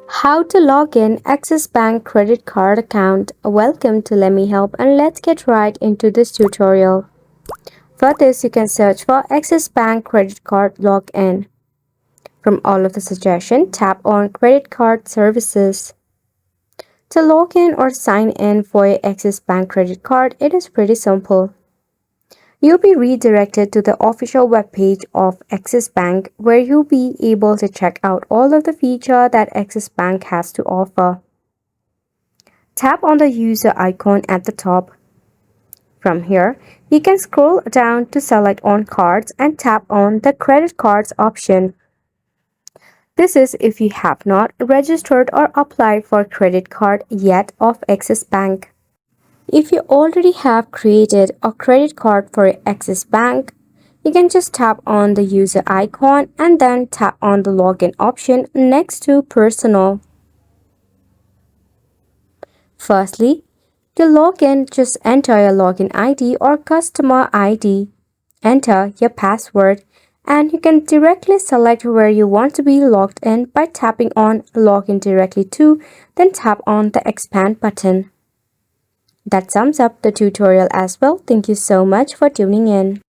How to log in Axis Bank credit card account. Welcome to Let Me Help, and let's get right into this tutorial. For this, you can search for Axis Bank credit card login. From all of the suggestions, tap on credit card services. To log in or sign in for your Axis Bank credit card, it is pretty simple. You'll be redirected to the official webpage of Axis Bank, where you'll be able to check out all of the features that Axis Bank has to offer. Tap on the user icon at the top. From here, you can scroll down to select on cards and tap on the credit cards option. This is if you have not registered or applied for a credit card yet of Axis Bank. If you already have created a credit card for Axis Bank, you can just tap on the user icon and then tap on the login option next to personal. Firstly, to log in, just enter your login ID or customer ID. Enter your password, and you can directly select where you want to be logged in by tapping on Login Directly To, then tap on the Expand button. That sums up the tutorial as well. Thank you so much for tuning in.